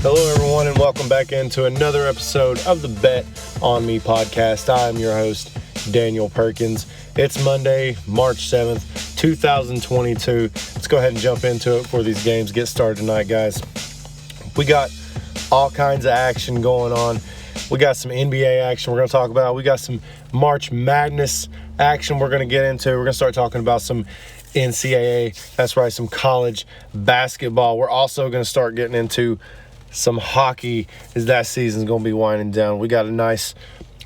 Hello, everyone, and welcome back into another episode of the Bet On Me podcast. I'm your host, Daniel Perkins. It's Monday, March 7th, 2022. Let's go ahead and jump into it before these games get started tonight, guys. We got all kinds of action going on. We got some NBA action we're going to talk about. We got some March Madness action we're going to get into. We're going to start talking about some NCAA, that's right, some college basketball. We're also going to start getting into some hockey as that season's going to be winding down. We got a nice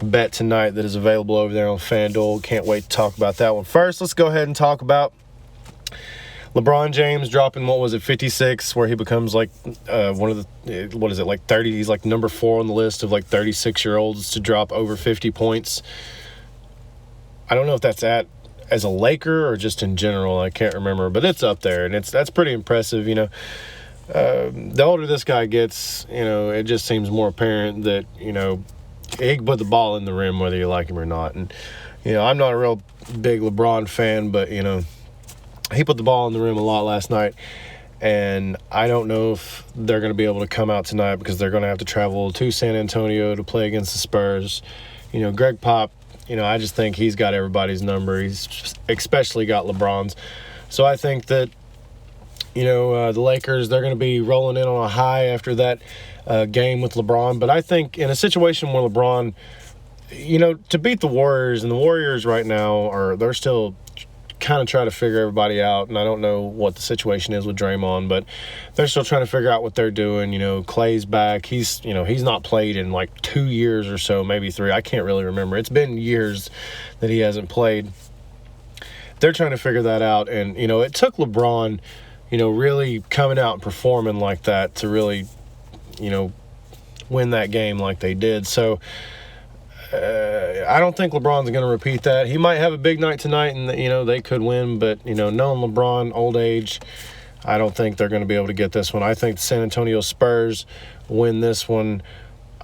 bet tonight that is available over there on FanDuel. Can't wait to talk about that one. First, let's go ahead and talk about LeBron James dropping, 56, where he becomes like one of the, 30? He's like number 4 on the list of like 36-year-olds to drop over 50 points. I don't know if that's as a Laker or just in general. I can't remember, but it's up there, and that's pretty impressive, you know. The older this guy gets, you know, it just seems more apparent that, you know, he can put the ball in the rim whether you like him or not. And, you know, I'm not a real big LeBron fan, but, you know, he put the ball in the rim a lot last night. And I don't know if they're going to be able to come out tonight because they're going to have to travel to San Antonio to play against the Spurs. You know, Greg Pop, you know, I just think he's got everybody's number. He's especially got LeBron's. So I think that, you know, the Lakers, they're going to be rolling in on a high after that game with LeBron. But I think in a situation where LeBron, you know, to beat the Warriors, and the Warriors right now they're still kind of trying to figure everybody out. And I don't know what the situation is with Draymond, but they're still trying to figure out what they're doing. You know, Klay's back. He's not played in like 2 years or so, maybe 3. I can't really remember. It's been years that he hasn't played. They're trying to figure that out. And, you know, it took LeBron, you know, really coming out and performing like that to really, you know, win that game like they did. So I don't think LeBron's going to repeat that. He might have a big night tonight and, you know, they could win. But, you know, knowing LeBron, old age, I don't think they're going to be able to get this one. I think the San Antonio Spurs win this one.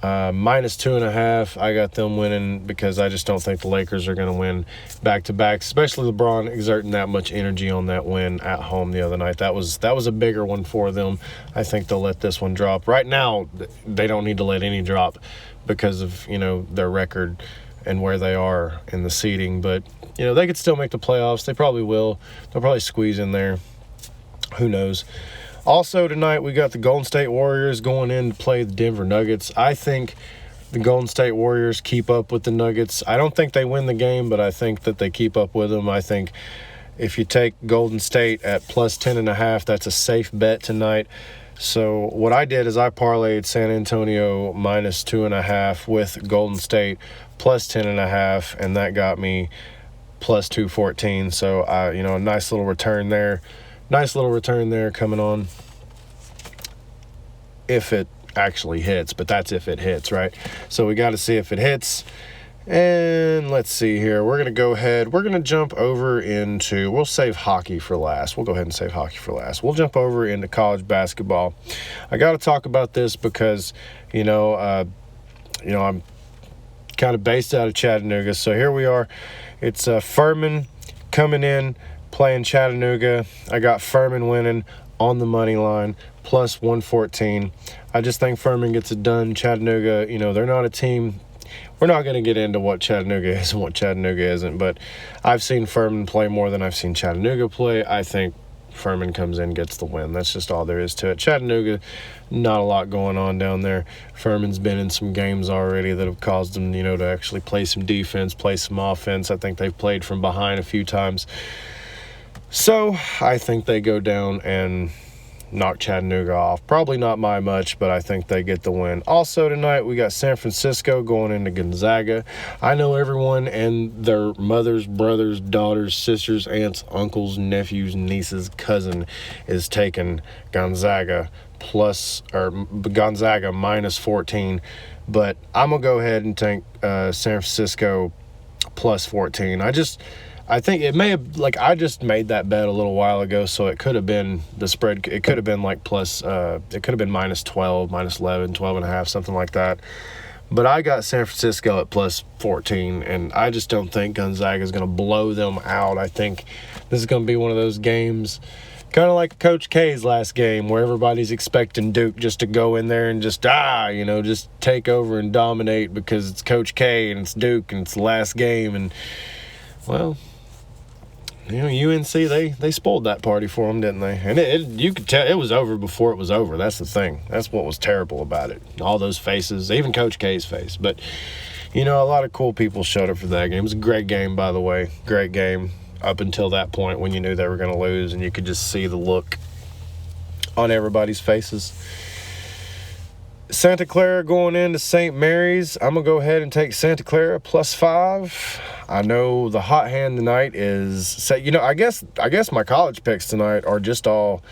Minus 2.5. I got them winning because I just don't think the Lakers are going to win back-to-back, especially LeBron exerting that much energy on that win at home the other night. That was a bigger one for them. I think they'll let this one drop. Right now, they don't need to let any drop because of, you know, their record and where they are in the seeding. But, you know, they could still make the playoffs. They probably will. They'll probably squeeze in there. Who knows? Also tonight, we got the Golden State Warriors going in to play the Denver Nuggets. I think the Golden State Warriors keep up with the Nuggets. I don't think they win the game, but I think that they keep up with them. I think if you take Golden State at plus 10.5, that's a safe bet tonight. So what I did is I parlayed San Antonio minus 2.5 with Golden State plus 10.5, and that got me plus 214. So, you know, a nice little return there. Nice little return there coming on if it actually hits, but that's if it hits, right? So we got to see if it hits. And let's see here. We're going to go ahead. We're going to jump over into, we'll save hockey for last. We'll go ahead and save hockey for last. We'll jump over into college basketball. I got to talk about this because, you know, I'm kind of based out of Chattanooga. So here we are. It's Furman coming in, playing Chattanooga. I got Furman winning on the money line, plus 114. I just think Furman gets it done. Chattanooga, you know, they're not a team. We're not going to get into what Chattanooga is and what Chattanooga isn't, but I've seen Furman play more than I've seen Chattanooga play. I think Furman comes in, gets the win. That's just all there is to it. Chattanooga, not a lot going on down there. Furman's been in some games already that have caused them, you know, to actually play some defense, play some offense. I think they've played from behind a few times. So I think they go down and knock Chattanooga off. Probably not by much, but I think they get the win. Also tonight, we got San Francisco going into Gonzaga. I know everyone and their mothers, brothers, daughters, sisters, aunts, uncles, nephews, nieces, cousin is taking Gonzaga minus 14. But I'm going to go ahead and take San Francisco plus 14. I think it may have, like, I just made that bet a little while ago, so it could have been the spread. It could have been like it could have been minus 12, minus 11, 12.5, something like that. But I got San Francisco at plus 14, and I just don't think Gonzaga is going to blow them out. I think this is going to be one of those games, Kind of like Coach K's last game where everybody's expecting Duke just to go in there and just just take over and dominate because it's Coach K and it's Duke and it's the last game. And, well, UNC, they spoiled that party for them, didn't they? And you could tell it was over before it was over. That's the thing. That's what was terrible about it. All those faces, even Coach K's face. But, a lot of cool people showed up for that game. It was a great game, by the way. Great game. Up until that point when you knew they were going to lose and you could just see the look on everybody's faces. Santa Clara going into St. Mary's. I'm going to go ahead and take Santa Clara +5. I know the hot hand tonight is, I guess my college picks tonight are just the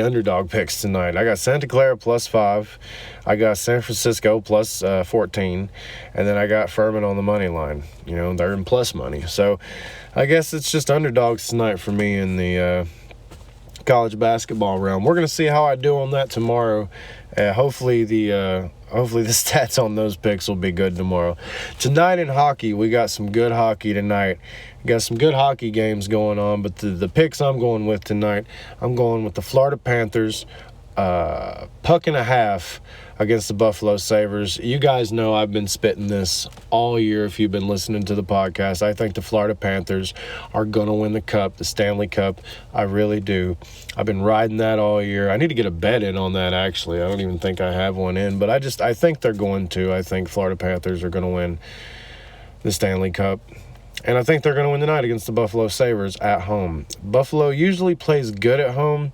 underdog picks tonight. I got Santa Clara +5. I got San Francisco +14. And then I got Furman on the money line. They're in plus money. So I guess it's just underdogs tonight for me in the college basketball realm. We're going to see how I do on that tomorrow. Hopefully the stats on those picks will be good tomorrow. Tonight in hockey, we got some good hockey tonight. We got some good hockey games going on, but the picks I'm going with tonight, I'm going with the Florida Panthers, +1.5 against the Buffalo Sabres. You guys know I've been spitting this all year if you've been listening to the podcast. I think the Florida Panthers are going to win the Cup, the Stanley Cup. I really do. I've been riding that all year. I need to get a bet in on that, actually. I don't even think I have one in, but I think they're going to. I think Florida Panthers are going to win the Stanley Cup. And I think they're going to win tonight against the Buffalo Sabres at home. Buffalo usually plays good at home,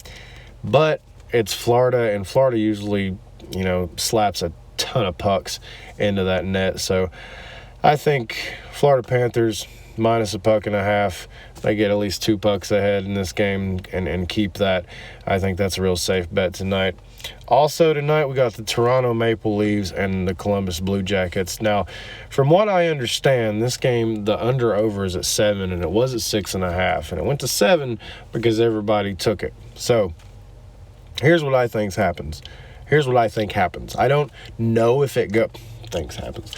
but it's Florida, and Florida usually, slaps a ton of pucks into that net. So I think Florida Panthers -1.5. They get at least 2 pucks ahead in this game and keep that. I think that's a real safe bet tonight. Also tonight, we got the Toronto Maple Leafs and the Columbus Blue Jackets. Now, from what I understand, this game, the under-over is at 7, and it was at 6.5. And it went to 7 because everybody took it. So here's what I think happens. I don't know if it happens.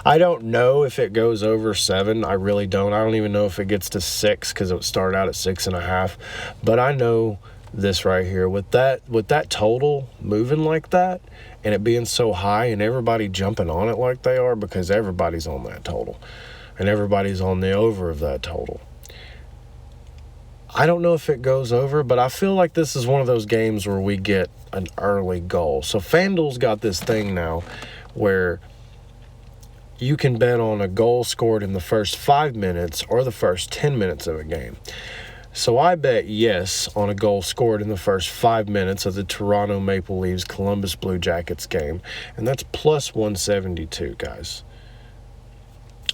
I don't know if it goes over 7. I really don't. I don't even know if it gets to 6 because it would start out at 6.5. But I know this right here. With that total moving like that and it being so high and everybody jumping on it like they are because everybody's on that total and everybody's on the over of that total. I don't know if it goes over, but I feel like this is one of those games where we get an early goal. So FanDuel's got this thing now where you can bet on a goal scored in the first 5 minutes or the first 10 minutes of a game. So I bet yes on a goal scored in the first 5 minutes of the Toronto Maple Leafs Columbus Blue Jackets game, and that's +172, guys.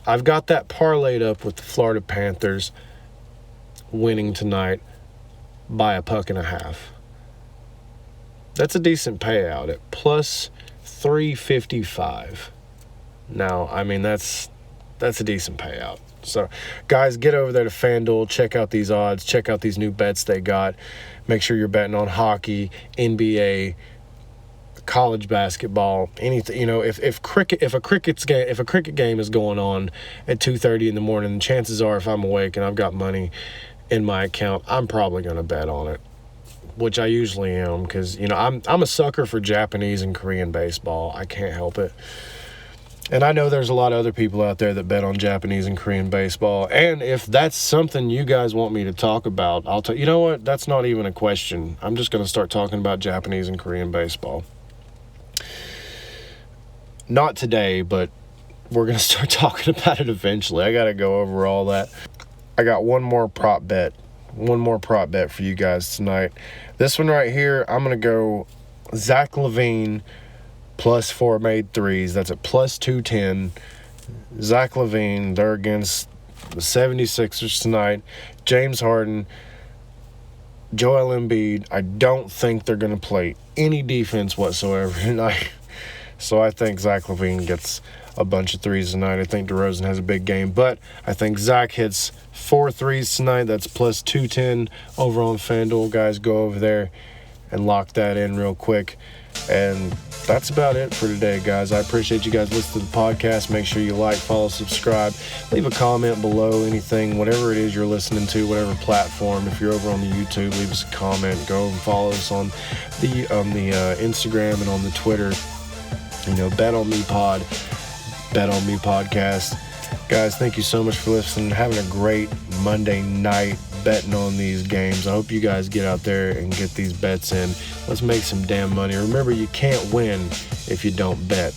I've got that parlayed up with the Florida Panthers winning tonight by 1.5. That's a decent payout at +355. Now, I mean, that's a decent payout. So, guys, get over there to FanDuel. Check out these odds. Check out these new bets they got. Make sure you're betting on hockey, NBA, college basketball, anything. If a cricket game is going on at 2:30 in the morning, chances are if I'm awake and I've got money in my account, I'm probably going to bet on it, which I usually am because I'm a sucker for Japanese and Korean baseball. I can't help it. And I know there's a lot of other people out there that bet on Japanese and Korean baseball. And if that's something you guys want me to talk about, I'll tell you know what? That's not even a question. I'm just going to start talking about Japanese and Korean baseball. Not today, but we're going to start talking about it eventually. I got to go over all that. I got one more prop bet for you guys tonight. This one right here, I'm going to go Zach LaVine +4 made threes. That's at +210. Zach LaVine, they're against the 76ers tonight. James Harden, Joel Embiid. I don't think they're going to play any defense whatsoever tonight. So I think Zach LaVine gets a bunch of threes tonight. I think DeRozan has a big game, but I think Zach hits 4 threes tonight. That's +210 over on FanDuel. Guys, go over there and lock that in real quick. And that's about it for today, guys. I appreciate you guys listening to the podcast. Make sure you like, follow, subscribe. Leave a comment below, anything, whatever it is you're listening to, whatever platform. If you're over on the YouTube, leave us a comment. Go and follow us on the Instagram and on the Twitter. Bet on me pod, bet on me podcast. Guys, thank you so much for listening. Having a great Monday night betting on these games. I hope you guys get out there and get these bets in. Let's make some damn money. Remember, you can't win if you don't bet.